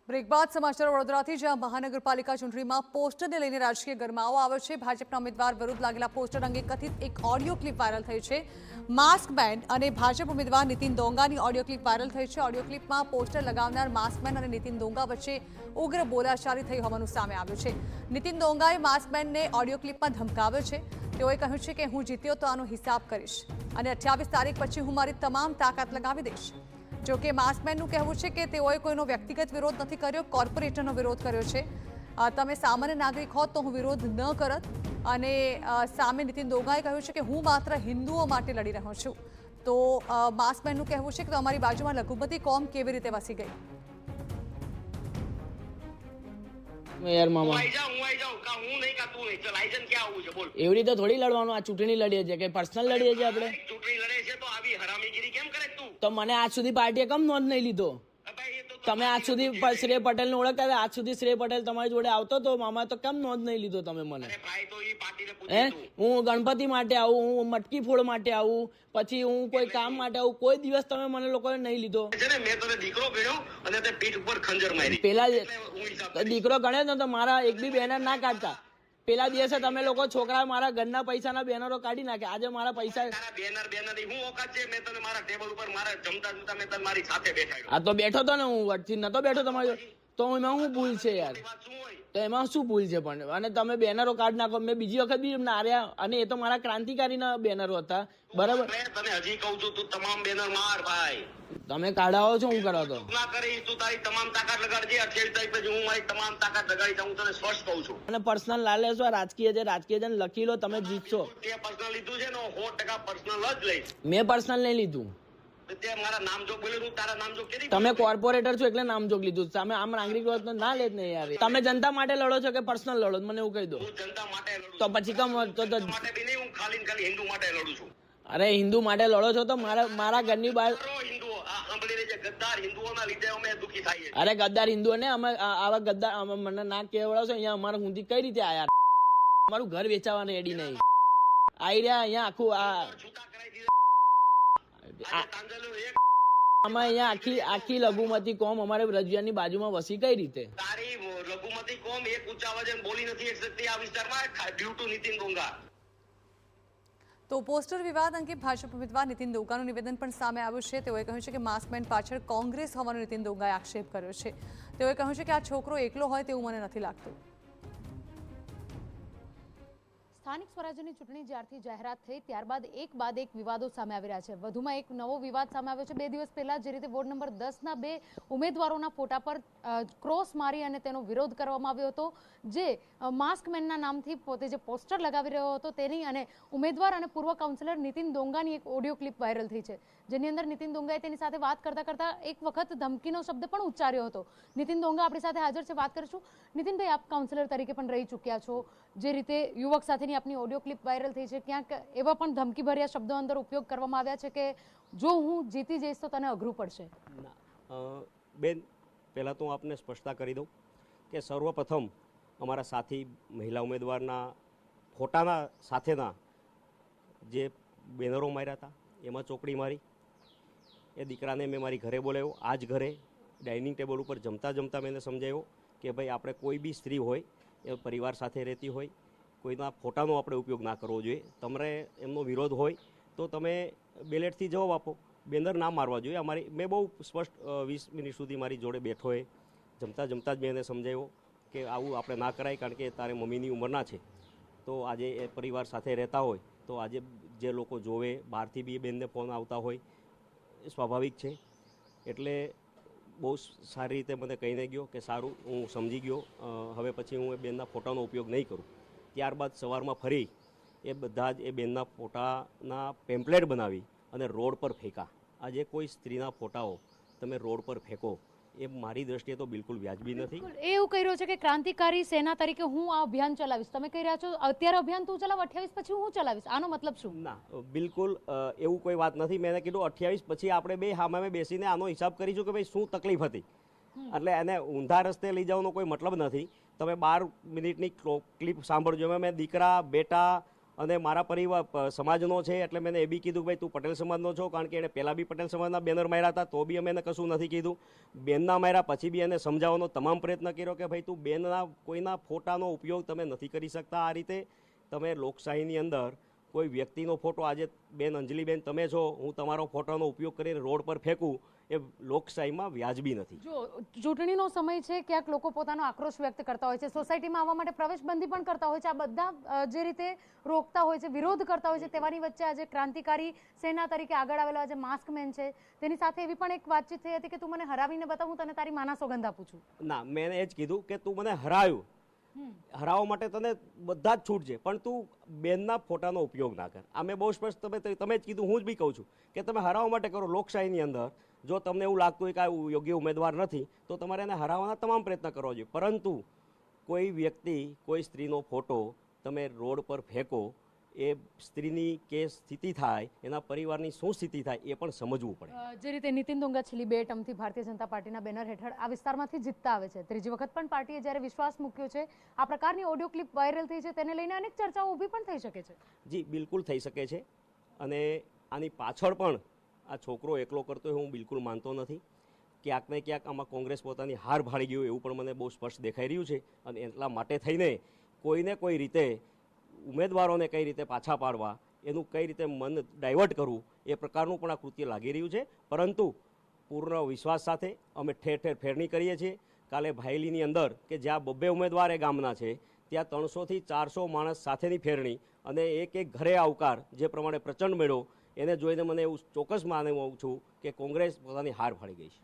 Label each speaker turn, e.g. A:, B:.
A: Break બાદ સમાચાર વડોદરાથી, જ્યાં મહાનગરપાલિકા ચૂંટણીમાં પોસ્ટરને લઈને રાજકીય ગરમાવો આવ્યો છે। ભાજપના ઉમેદવાર વિરુદ્ધ લાગેલા પોસ્ટર અંગે કથિત એક ઓડિયો ક્લિપ વાયરલ થઈ છે। માસ્ક બેન અને ભાજપ ઉમેદવાર નીતિન દોંગાની ઓડિયો ક્લિપ વાયરલ થઈ છે। ઓડિયો ક્લિપમાં પોસ્ટર લગાવનાર માસ્ક બેન અને નીતિન દોંગા વચ્ચે ઉગ્ર બોલાચાલી થઈ હોવાનું સામે આવ્યું છે। નીતિન દોંગાએ માસ્ક બેનને ઓડિયો ક્લિપમાં ધમકાવ્યો છે। તેઓએ કહ્યું છે કે હું જીત્યો તો આનો હિસાબ કરીશ અને 28 તારીખ પછી હું મારી તમામ તાકાત લગાવી દઈશ। જો કે માસ્કમેનનું કહેવું છે કે તેઓએ કોઈનો વ્યક્તિગત વિરોધ નથી કર્યો, કોર્પોરેટરનો વિરોધ કર્યો છે। તમે સામાન્ય નાગરિક હોત તો હું વિરોધ ન કરત। અને સામે નીતિન દોંગાએ કહ્યું છે કે હું માત્ર હિન્દુઓ માટે લડી રહ્યો છું। તો માસ્કમેનનું કહેવું છે કે અમારી બાજુમાં લઘુમતી કોમ કેવી રીતે વસી ગઈ।
B: यार मामा एवरी तो थोड़ी लड़वानो आ चूंटणी लड़ीए छे के पर्सनल लड़ीए छे આપણે
C: ચૂંટણી લડે છે તો આવી હરામીગીરી કેમ કરે તું?
B: તો મને આજ સુધી પાર્ટીએ કમ નોંધ નહીં લીધો। તમે આજ સુધી શ્રેય પટેલ ને ઓળખતા હતા, આજ સુધી શ્રેય પટેલ તમારી જોડે આવતો તો મામા, તો કેમ નોંધ નહીં લીધો તમે મને?
C: ભાઈ તો ઈ પાર્ટીને
B: હે
C: પૂછ્યું તું.
B: હું ગણપતિ માટે આવું, હું મટકી ફોડ માટે આવું, પછી હું કોઈ કામ માટે આવું, કોઈ દિવસ તમે મને લોકોએ નહીં લીધો।
C: છે ને મેં તને દીકરો ગણ્યો અને તે પીઠ ઉપર ખંજર મારી।
B: પેલા
C: હું હિસાબ
B: દીકરો ગણ્યો ને તો મારા એક બી બેનર ના કાઢતા। પેલા દિવસે તમે લોકો છોકરા મારા ઘરના પૈસાના બેનરો કાઢી નાખે। આજે મારા પૈસા
C: તારા બેનર ની હું ઓકાત છે? મેં તને મારા ટેબલ ઉપર મારા જમતા મેં તને મારી સાથે બેઠાડ્યો।
B: આ તો બેઠો તો ને, હું વટથી નતો બેઠો તમારી જોડે, તો એમાં શું ભૂલ છે યાર?
C: વાત શું હોય?
B: તો એમાં શું ભૂલ છે પણ? અને તમે બેનરો કાઢી નાખો, મેં બીજી વખત બી નાર્યા, અને એ તો મારા ક્રાંતિકારીના બેનરો હતા, બરાબર?
C: મેં તને હજી કહું છું, તું તમામ બેનર માર ભાઈ।
B: તમે કાઢાવો છો, હું કરો તો
C: ના કરીશ તું તારી તમામ તાકાત લગાડજે। 28 તારીખ પછી હું મારી તમામ તાકાત લગાડી દઉં, હું તને સ્પષ્ટ કહું છું।
B: અને પર્સનલ લાલે છો, રાજકીય છે ને લખી લો, તમે જીતશો।
C: તે પર્સનલ લીધું છે ને, 100% પર્સનલ જ લઈશ।
B: મેં પર્સનલ નહીં લીધું।
C: તે મારા નામ જોગ બોલ્યો, હું તારા નામ જોગ કેરી
B: તમે કોર્પોરેટર છો એટલે નામ જોગ લીધું। તમે આમ નાગરિક હોત તો ના લે જ નહીં યાર। તમે જનતા માટે લડો છો કે પર્સનલ લડો, મને એવું કહી દો।
C: હું જનતા માટે લડું
B: તો પછી કમ
C: જનતા માટે બી નહીં, હું ખાલી ને ખાલી હિન્દુ માટે લડું છું।
B: અરે હિન્દુ માટે લડો છો તો મારા ઘરની બહાર,
C: હિન્દુઓ આ સાંભળી લેજે, ગદ્દાર હિન્દુઓના લીધે અમે દુખી થઈએ।
B: અરે ગદ્દાર હિન્દુઓ ને અમે આવા ગદ્દાર મને ના કેવડાવશો। અહીંયા અમારા સુધી કઈ રીતે આયા? અમારું ઘર વેચાવા રેડી નહીં આઈ રહ્યા અહીંયા આખું
C: છૂટા કરાઈ દીધા। આજે તાંજલો એક
B: આમાં અહીંયા આખી લઘુમતી કોમ અમારે રજિયાની બાજુમાં વસી કઈ રીતે?
C: તારી લઘુમતી કોમ એક ઊંચા અવાજે બોલી નથી શકતી આ વિસ્તારમાં, ડ્યુ ટુ નીતિન દોંગા।
A: તો પોસ્ટર વિવાદ અંગે ભાજપ ઉમેદવાર નીતિન દોંગાનું નિવેદન પણ સામે આવ્યું છે। તેઓએ કહ્યું છે કે માસ્કમેન પાછળ કોંગ્રેસ હોવાનો નીતિન દોંગાએ આક્ષેપ કર્યો છે। તેઓએ કહ્યું છે કે આ છોકરો એકલો હોય તેવું મને નથી લાગતું।
D: સ્થાનિક સ્વરાજ્યની ચૂંટણી જ્યારથી જાહેરાત થઈ ત્યારબાદ એક બાદ એક વિવાદો સામે આવી રહ્યા છે। વધુમાં એક નવો વિવાદ સામે આવ્યો છે। 2 દિવસ પહેલા જે રીતે વોર્ડ નંબર 10ના 2 ઉમેદવારોના ફોટા પર ક્રોસ મારી અને તેનો વિરોધ કરવામાં આવ્યો હતો, જે માસ્કમેનના નામથી પોતે જે પોસ્ટર લગાવી રહ્યો હતો તેની અને ઉમેદવાર અને પૂર્વ કાઉન્સિલર નીતિન દોંગાની એક ઓડિયો ક્લિપ વાયરલ થઈ છે, જેની અંદર નીતિન દોંગાએ તેની સાથે વાત કરતા એક વખત ધમકીનો શબ્દ પણ ઉચ્ચાર્યો હતો। નીતિન દોંગા આપણી સાથે હાજર છે, વાત કરીશું। નીતિનભાઈ, આપ કાઉન્સિલર તરીકે પણ રહી ચૂક્યા છો। જે રીતે યુવક સાથેની આપની ઓડિયો ક્લિપ વાયરલ થઈ છે, ક્યાંક એવા પણ ધમકીભર્યા શબ્દો અંદર ઉપયોગ કરવામાં આવ્યા છે કે જો હું જીતી જઈશ તો તને અઘરું પડશે?
E: બેન, પહેલાં તો હું આપને સ્પષ્ટતા કરી દઉં કે સર્વપ્રથમ અમારા સાથી મહિલા ઉમેદવારના ફોટાના સાથેના જે બેનરો માર્યા હતા એમાં ચોકડી મારી। એ દીકરાને મેં મારી ઘરે બોલાવ્યો। આ જ ઘરે ડાઇનિંગ ટેબલ ઉપર જમતા મેં એને સમજાવ્યો કે ભાઈ આપણે કોઈ બી સ્ત્રી હોય એ પરિવાર સાથે રહેતી હોય, કોઈના ફોટાનો આપણે ઉપયોગ ના કરવો જોઈએ। તમારે એમનો વિરોધ હોય તો તમે બેલેટથી જવાબ આપો, બેનર ના મારવા જોઈએ। અમારી મેં બહુ સ્પષ્ટ 20 મિનિટ સુધી મારી જોડે બેઠો એ જમતા જ મેં એને સમજાવ્યો કે આવું આપણે ના કરાય, કારણ કે તારે મમ્મીની ઉંમરના છે તો આજે એ પરિવાર સાથે રહેતા હોય તો આજે જે લોકો જોવે, બહારથી બી બેનને ફોન આવતા હોય, એ સ્વાભાવિક છે। એટલે બહુ સારી રીતે મને કહીને ગયો કે સારું, હું સમજી ગયો, હવે પછી હું એ બેનના ફોટાનો ઉપયોગ નહીં કરું। ત્યારબાદ સવારમાં ફરી એ બધા જ એ બેનના ફોટાના પેમ્પલેટ બનાવી અને રોડ પર ફેંકા। આજે કોઈ સ્ત્રીના ફોટાઓ તમે રોડ પર ફેંકો એ મારી દ્રષ્ટિએ તો બિલકુલ વ્યાજબી નથી।
D: એવું કહી રહ્યો છે કે ક્રાંતિકારી સેના તરીકે હું આ અભિયાન ચલાવીશ, તમે કહી રહ્યા છો અત્યારે અભિયાન તું ચલાવ, 28 પછી હું ચલાવીશ, આનો મતલબ શું?
E: ના, બિલકુલ એવું કોઈ વાત નથી। મેં કીધું 28 પછી આપણે બે સામે બેસીને આનો હિસાબ કરીશું કે ભાઈ શું તકલીફ હતી। એટલે એને ઊંધા રસ્તે લઈ જવાનો કોઈ મતલબ નથી। તમે 12 મિનિટની ક્લિપ સાંભળજો। મેં દીકરા, બેટા અને મારા પરિવાર સમાજનો છે એટલે મેં એ બી કીધું કે ભાઈ તું પટેલ સમાજનો છો, કારણ કે એણે પહેલાં બી પટેલ સમાજના બેનર માર્યા હતા તો બી અમે એને કશું નથી કીધું. બેનના માર્યા પછી બી એને સમજાવવાનો તમામ પ્રયત્ન કર્યો કે ભાઈ તું બેનના કોઈના ફોટાનો ઉપયોગ તમે નથી કરી શકતા. આ રીતે તમે લોકશાહીની અંદર કોઈ વ્યક્તિનો ફોટો, આજે બેન અંજલિબેન તમે છો, હું તમારો ફોટોનો ઉપયોગ કરીને રોડ પર ફેંકું એ લોકશાહીમાં વ્યાજબી નથી.
D: જો ચૂંટણીનો સમય છે, ક્યાંક લોકો પોતાનો આક્રોશ વ્યક્ત કરતા હોય છે, સોસાયટીમાં આવવા માટે પ્રવેશબંધી પણ કરતા હોય છે. આ બધા જે રીતે રોકતા હોય છે, વિરોધ કરતા હોય છે, તેવાની વચ્ચે આજે ક્રાંતિકારી સેના તરીકે આગળ આવેલા જે માસ્કમેન છે તેની સાથે એવી પણ એક વાતચીત થઈ હતી કે તું મને હરાવીને બતાવ, હું તને તારી માના સોગંદ આપું છું.
E: ના, મેં એ જ કીધું કે તું મને હરાવ્યું, હરાવવા માટે તને બધા જ છૂટ છે, પણ તું બેનના ફોટાનો ઉપયોગ ના કર. આ મેં બહુ સ્પષ્ટ તમે જ કીધું, હું જ બી કહું છું કે તમે હરાવવા માટે કરો. લોકશાહીની અંદર જો તમને એવું લાગતું હોય કે આ યોગ્ય ઉમેદવાર નથી તો તમારે એને હરાવવાના તમામ પ્રયત્ન કરવા જોઈએ. પરંતુ કોઈ વ્યક્તિ, કોઈ સ્ત્રીનો ફોટો તમે રોડ પર ફેંકો, એ સ્ત્રીની કે સ્થિતિ થાય, એના પરિવારની શું સ્થિતિ થાય એ પણ સમજવું પડે.
D: જે રીતે નીતિન ડોંગા છેલ્લી 2 ટર્મથી ભારતીય જનતા પાર્ટીના બેનર હેઠળ આ વિસ્તારમાંથી જીતતા આવે છે, ત્રીજી વખત પણ પાર્ટીએ જ્યારે વિશ્વાસ મૂક્યો છે, આ પ્રકારની ઓડિયો ક્લિપ વાયરલ થઈ છે, તેને લઈને અનેક ચર્ચાઓ ઊભી પણ થઈ શકે છે.
E: જી, બિલકુલ થઈ શકે છે. અને આની પાછળ પણ આ છોકરો એકલો કરતો હોય હું બિલકુલ માનતો નથી. ક્યાંક ને ક્યાંક આમાં કોંગ્રેસ પોતાની હાર ભાળી ગયું એવું પણ મને બહુ સ્પષ્ટ દેખાઈ રહ્યું છે. અને એટલા માટે થઈને કોઈને કોઈ રીતે ઉમેદવારોને કઈ રીતે પાછા પાડવા, એનું કઈ રીતે મન ડાયવર્ટ કરવું, એ પ્રકારનું પણ આ કૃત્ય લાગી રહ્યું છે. પરંતુ પૂર્ણ વિશ્વાસ સાથે અમે ઠેર ઠેર ફેરણી કરીએ છીએ. કાલે ભાયલીની અંદર કે જ્યાં 2 ઉમેદવાર એ ગામના છે, ત્યાં 300 થી 400 માણસ સાથેની ફેરણી અને એક ઘરે આવકાર જે પ્રમાણે પ્રચંડ મેળો, એને જોઈને મને એવું ચોક્કસ માનું છું કે કોંગ્રેસ પોતાની હાર ભાળી ગઈ છે.